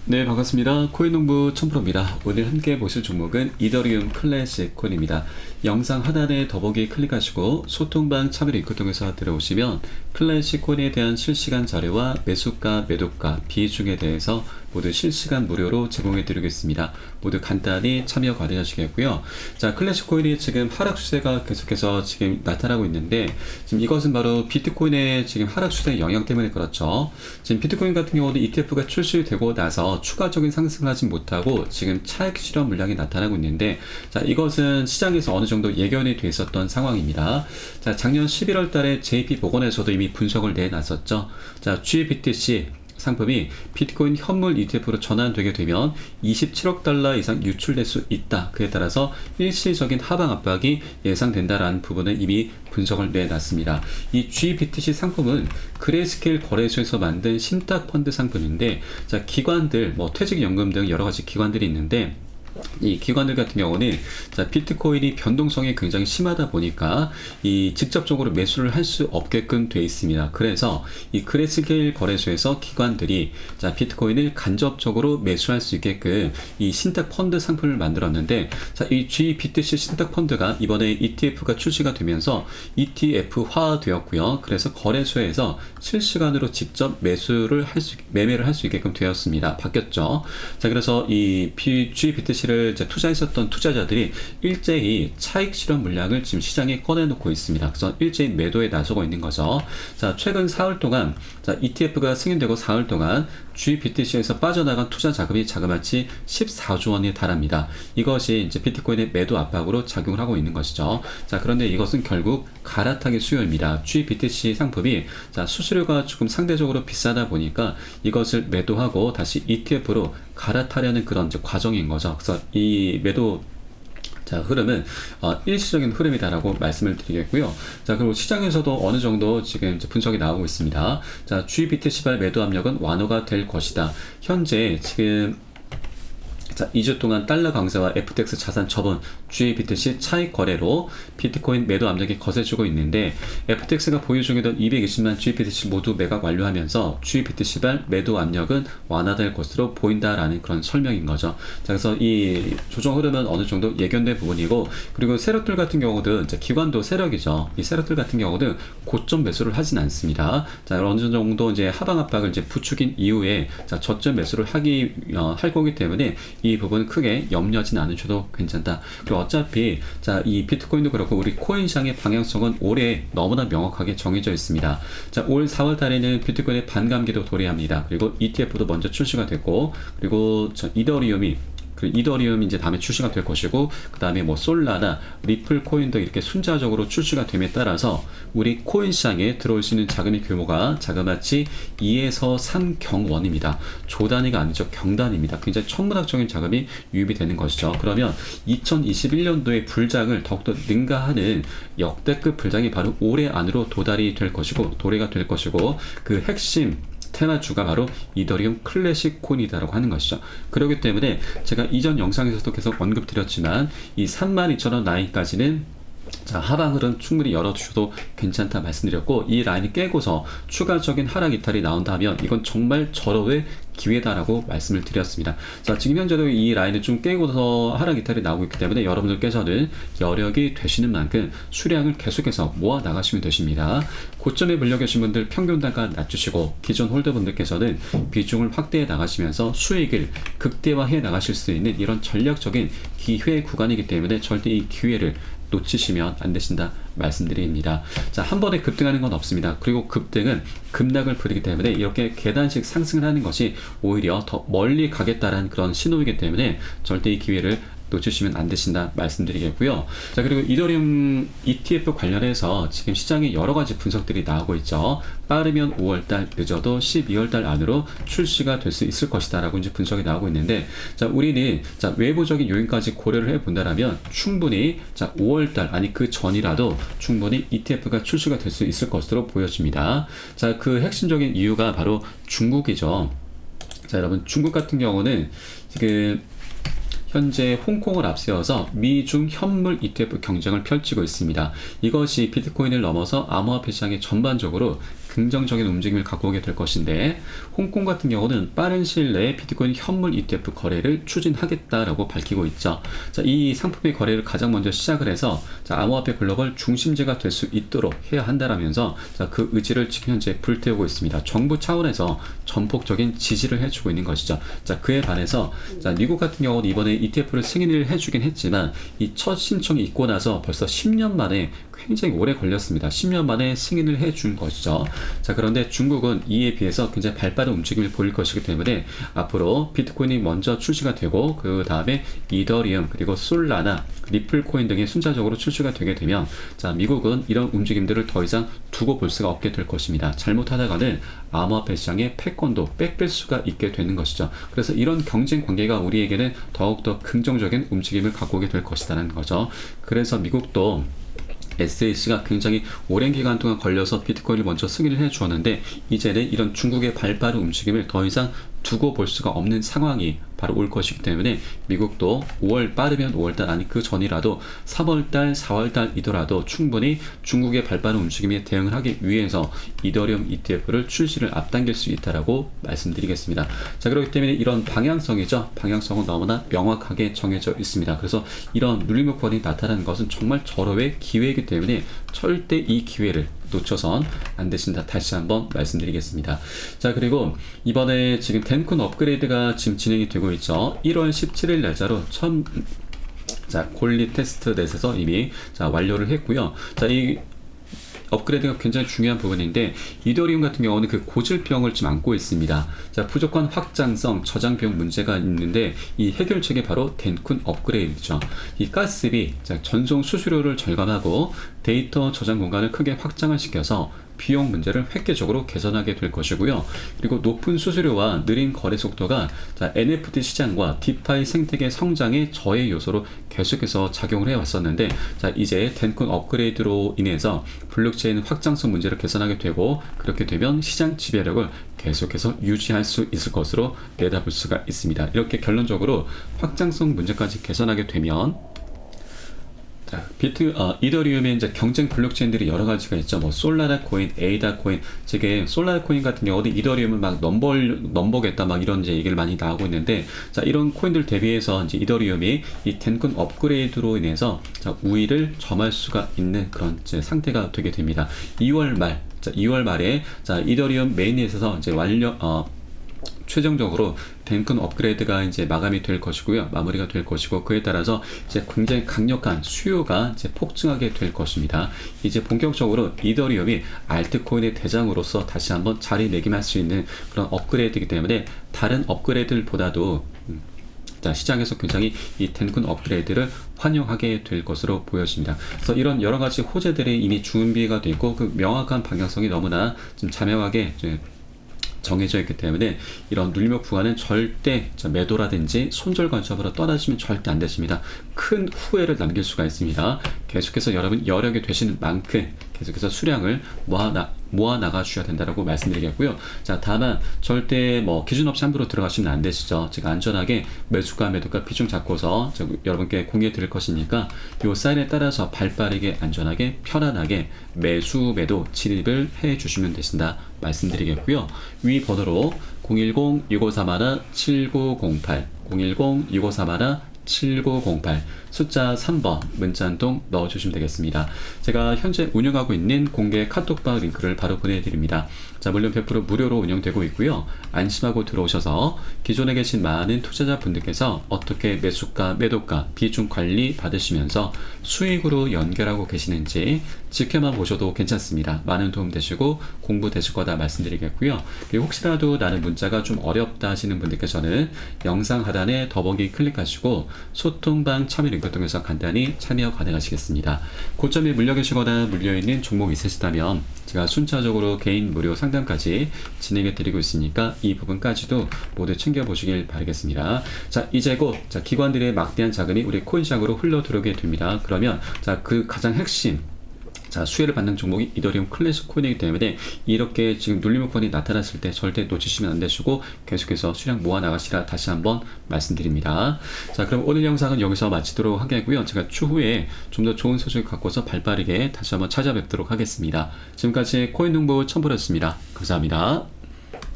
네, 반갑습니다. 코인농부 천프로입니다. 오늘 함께 보실 종목은 이더리움 클래식 코인입니다. 영상 하단에 더보기 클릭하시고 소통방 참여 링크 통해서 들어오시면 클래식 코인에 대한 실시간 자료와 매수가, 매도가, 비중에 대해서 모두 실시간 무료로 제공해 드리겠습니다. 모두 간단히 참여 가능하시겠고요. 자, 클래식 코인이 지금 하락 추세가 계속해서 지금 나타나고 있는데, 지금 이것은 바로 비트코인의 지금 하락 추세 영향 때문에 그렇죠. 지금 비트코인 같은 경우도 ETF가 출시되고 나서 추가적인 상승을 하지 못하고 지금 차익 실현 물량이 나타나고 있는데, 자, 이것은 시장에서 어느 정도 예견이 돼 있었던 상황입니다. 자, 작년 11월 달에 JP 보건에서도 이미 분석을 내놨었죠. 자, GBTC 상품이 비트코인 현물 ETF로 전환되게 되면 27억 달러 이상 유출될 수 있다. 그에 따라서 일시적인 하방 압박이 예상된다라는 부분을 이미 분석을 내놨습니다. 이 GBTC 상품은 그레이스케일 거래소에서 만든 신탁 펀드 상품인데, 자, 기관들, 퇴직연금 등 여러 가지 기관들이 있는데, 이 기관들 같은 경우는 자, 비트코인이 변동성이 굉장히 심하다 보니까 이 직접적으로 매수를 할 수 없게끔 되어 있습니다. 그래서 이 그레이스케일 거래소에서 기관들이 자, 비트코인을 간접적으로 매수할 수 있게끔 이 신탁 펀드 상품을 만들었는데, 자, 이 GBTC 신탁 펀드가 이번에 ETF가 출시가 되면서 ETF화 되었고요. 그래서 거래소에서 실시간으로 직접 매매를 할 수 있게끔 되었습니다. 바뀌었죠. 자, 그래서 이 GBTC 를 투자했었던 투자자들이 일제히 차익 실현 물량을 지금 시장에 꺼내놓고 있습니다. 그래서 일제히 매도에 나서고 있는 거죠. 자, 최근 4월 동안 자, ETF가 승인되고 4월 동안 GBTC에서 빠져나간 투자 자금이 자그마치 14조 원에 달합니다. 이것이 이제 비트코인의 매도 압박으로 작용을 하고 있는 것이죠. 자, 그런데 이것은 결국 갈아타기 수요입니다. GBTC 상품이 자, 수수료가 조금 상대적으로 비싸다 보니까 이것을 매도하고 다시 ETF로 갈아타려는 그런 이제 과정인 거죠. 그래서 이 매도 자, 흐름은 일시적인 흐름이다라고 말씀을 드리겠고요. 자, 그리고 시장에서도 어느 정도 지금 분석이 나오고 있습니다. 자, GBTC발 매도 압력은 완화가 될 것이다. 현재 지금 자, 2주 동안 달러 강세와 FTX 자산 처분, GBTC 차익 거래로 비트코인 매도 압력이 거세지고 있는데, FTX가 보유 중이던 220만 GBTC 모두 매각 완료하면서 GBTC발 매도 압력은 완화될 것으로 보인다라는 그런 설명인 거죠. 자, 그래서 이 조정 흐름은 어느 정도 예견된 부분이고, 그리고 세력들 같은 경우도 이제 기관도 세력이죠. 이 세력들 같은 경우는 고점 매수를 하진 않습니다. 자, 어느 정도 이제 하방 압박을 이제 부추긴 이후에 자, 저점 매수를 할 거기 때문에 이 부분 크게 염려하진 않으셔도 괜찮다. 그리고 어차피 자, 이 비트코인도 그렇고 우리 코인 시장의 방향성은 올해 너무나 명확하게 정해져 있습니다. 자, 올 4월 달에는 비트코인의 반감기도 도래합니다. 그리고 ETF도 먼저 출시가 됐고, 그리고 이더리움이 이제 다음에 출시가 될 것이고, 그 다음에 솔라나 리플 코인도 이렇게 순차적으로 출시가 됨에 따라서 우리 코인 시장에 들어올 수 있는 자금의 규모가 자그마치 2에서 3경원입니다. 조단위가 아니죠. 경단입니다. 굉장히 천문학적인 자금이 유입이 되는 것이죠. 그러면 2021년도의 불장을 더욱더 능가하는 역대급 불장이 바로 올해 안으로 도래가 될 것이고, 그 핵심 테마주가 바로 이더리움 클래식 코인이다라고 하는 것이죠. 그렇기 때문에 제가 이전 영상에서도 계속 언급드렸지만 이 32,000원 라인까지는 자, 하방 흐름 충분히 열어두셔도 괜찮다 말씀드렸고, 이 라인을 깨고서 추가적인 하락 이탈이 나온다면 이건 정말 절호의 기회다라고 말씀을 드렸습니다. 자, 지금 현재도 이 라인을 좀 깨고서 하락 이탈이 나오고 있기 때문에 여러분들께서는 여력이 되시는 만큼 수량을 계속해서 모아 나가시면 되십니다. 고점에 물려 계신 분들 평균 단가 낮추시고, 기존 홀더분들께서는 비중을 확대해 나가시면서 수익을 극대화해 나가실 수 있는 이런 전략적인 기회 구간이기 때문에 절대 이 기회를 놓치시면 안 되신다 말씀드립니다. 자, 한 번에 급등하는 건 없습니다. 그리고 급등은 급락을 부리기 때문에 이렇게 계단식 상승을 하는 것이 오히려 더 멀리 가겠다라는 그런 신호이기 때문에 절대 이 기회를 놓치시면 안 되신다 말씀드리겠고요. 자, 그리고 이더리움 ETF 관련해서 지금 시장에 여러 가지 분석들이 나오고 있죠. 빠르면 5월달, 늦어도 12월달 안으로 출시가 될 수 있을 것이다 라고 이제 분석이 나오고 있는데, 자, 우리는 자, 외부적인 요인까지 고려를 해 본다라면 충분히 자, 5월달 아니 그 전이라도 충분히 ETF가 출시가 될 수 있을 것으로 보여집니다. 자, 그 핵심적인 이유가 바로 중국이죠. 자, 여러분, 중국 같은 경우는 지금 현재 홍콩을 앞세워서 미중 현물 ETF 경쟁을 펼치고 있습니다. 이것이 비트코인을 넘어서 암호화폐 시장에 전반적으로 긍정적인 움직임을 갖고 오게 될 것인데, 홍콩 같은 경우는 빠른 시일 내에 비트코인 현물 ETF 거래를 추진하겠다라고 밝히고 있죠. 자, 이 상품의 거래를 가장 먼저 시작을 해서 암호화폐 글로벌 중심지가 될 수 있도록 해야 한다라면서 그 의지를 지금 현재 불태우고 있습니다. 정부 차원에서 전폭적인 지지를 해주고 있는 것이죠. 자, 그에 반해서 미국 같은 경우는 이번에 ETF를 승인을 해주긴 했지만 이 첫 신청이 있고 나서 벌써 10년 만에 굉장히 오래 걸렸습니다. 10년 만에 승인을 해준 것이죠. 자, 그런데 중국은 이에 비해서 굉장히 발빠른 움직임을 보일 것이기 때문에 앞으로 비트코인이 먼저 출시가 되고 그 다음에 이더리움 그리고 솔라나 리플 코인 등이 순차적으로 출시가 되게 되면 미국은 이런 움직임들을 더 이상 두고 볼 수가 없게 될 것입니다. 잘못하다가는 암호화폐 시장에 패권도 뺏길 수가 있게 되는 것이죠. 그래서 이런 경쟁 관계가 우리에게는 더욱더 긍정적인 움직임을 갖고 오게 될 것이라는 거죠. 그래서 미국도 SAC가 굉장히 오랜 기간 동안 걸려서 비트코인을 먼저 승인을 해 주었는데, 이제는 이런 중국의 발빠른 움직임을 더 이상 두고 볼 수가 없는 상황이 바로 올 것이기 때문에 미국도 5월 빠르면 5월달 아니 그 전이라도 3월달 4월달이더라도 충분히 중국의 발빠른 움직임에 대응을 하기 위해서 이더리움 ETF를 출시를 앞당길 수 있다라고 말씀드리겠습니다. 자, 그렇기 때문에 이런 방향성이죠. 방향성은 너무나 명확하게 정해져 있습니다. 그래서 이런 눌림목권이 나타나는 것은 정말 절호의 기회이기 때문에 절대 이 기회를 놓쳐선 안 되신다. 다시 한번 말씀드리겠습니다. 자, 그리고 이번에 지금 덴쿤 업그레이드가 지금 진행이 되고 있죠. 1월 17일 날짜로 콜리 테스트넷에서 이미 완료를 했고요. 자, 이 업그레이드가 굉장히 중요한 부분인데, 이더리움 같은 경우는 그 고질병을 좀 안고 있습니다. 자, 부족한 확장성, 저장 비용 문제가 있는데 이 해결책이 바로 덴쿤 업그레이드죠. 이 가스비, 전송 수수료를 절감하고 데이터 저장 공간을 크게 확장을 시켜서 비용 문제를 획기적으로 개선하게 될 것이고요. 그리고 높은 수수료와 느린 거래 속도가 NFT 시장과 디파이 생태계 성장의 저해 요소로 계속해서 작용을 해왔었는데, 이제 덴쿤 업그레이드로 인해서 블록체인 확장성 문제를 개선하게 되고, 그렇게 되면 시장 지배력을 계속해서 유지할 수 있을 것으로 내다볼 수가 있습니다. 이렇게 결론적으로 확장성 문제까지 개선하게 되면 이더리움의 이제 경쟁 블록체인들이 여러 가지가 있죠. 뭐 솔라나 코인, 에이다 코인. 지금 솔라나 코인 같은 경우는 이더리움을 막 넘보겠다 막 이런 이제 얘기를 많이 나오고 있는데, 이런 코인들 대비해서 이제 이더리움이 이 덴쿤 업그레이드로 인해서 우위를 점할 수가 있는 그런 이제 상태가 되게 됩니다. 2월 말에 이더리움 메인넷에서 이제 최종적으로 덴쿤 업그레이드가 이제 마감이 될 것이고요. 마무리가 될 것이고, 그에 따라서 이제 굉장히 강력한 수요가 이제 폭증하게 될 것입니다. 이제 본격적으로 이더리움이 알트코인의 대장으로서 다시 한번 자리매김할 수 있는 그런 업그레이드이기 때문에 다른 업그레이드보다도 시장에서 굉장히 이 덴쿤 업그레이드를 환영하게 될 것으로 보여집니다. 그래서 이런 여러 가지 호재들이 이미 준비가 되어 있고, 그 명확한 방향성이 너무나 좀 자명하게 정해져 있기 때문에 이런 눌림목 구간은 절대 매도라든지 손절 관점으로 떠나시면 절대 안 되십니다. 큰 후회를 남길 수가 있습니다. 계속해서 여러분 여력이 되시는 만큼 계속해서 수량을 모아 나가 주셔야 된다라고 말씀드리겠고요. 자, 다만 절대 기준 없이 함부로 들어가시면 안 되시죠. 제가 안전하게 매수가 매도가 비중 잡고서 여러분께 공유해 드릴 것이니까 요 사인에 따라서 발빠르게 안전하게 편안하게 매수 매도 진입을 해 주시면 되신다 말씀드리겠고요. 위 번호로 010-6531-7908 010-6531-7908 숫자 3번 문자 한 통 넣어주시면 되겠습니다. 제가 현재 운영하고 있는 공개 카톡방 링크를 바로 보내드립니다. 자, 물론 100% 무료로 운영되고 있고요. 안심하고 들어오셔서 기존에 계신 많은 투자자분들께서 어떻게 매수가, 매도가, 비중 관리 받으시면서 수익으로 연결하고 계시는지 지켜만 보셔도 괜찮습니다. 많은 도움 되시고 공부 되실 거다 말씀드리겠고요. 그리고 혹시라도 나는 문자가 좀 어렵다 하시는 분들께서는 영상 하단에 더보기 클릭하시고 소통방 참여 링크 통해서 간단히 참여 가능하시겠습니다. 고점에 물려 계시거나 물려있는 종목 있으시다면 제가 순차적으로 개인 무료 상담까지 진행해 드리고 있으니까 이 부분까지도 모두 챙겨보시길 바라겠습니다. 자, 이제 곧 기관들의 막대한 자금이 우리 코인시장으로 흘러 들어오게 됩니다. 그러면 그 가장 핵심 자, 수혜를 받는 종목이 이더리움 클래식 코인이기 때문에 이렇게 지금 눌림목권이 나타났을 때 절대 놓치시면 안 되시고 계속해서 수량 모아 나가시라 다시 한번 말씀드립니다. 자, 그럼 오늘 영상은 여기서 마치도록 하겠고요. 제가 추후에 좀 더 좋은 소식 갖고서 발빠르게 다시 한번 찾아뵙도록 하겠습니다. 지금까지 코인농부 첨부였습니다. 감사합니다.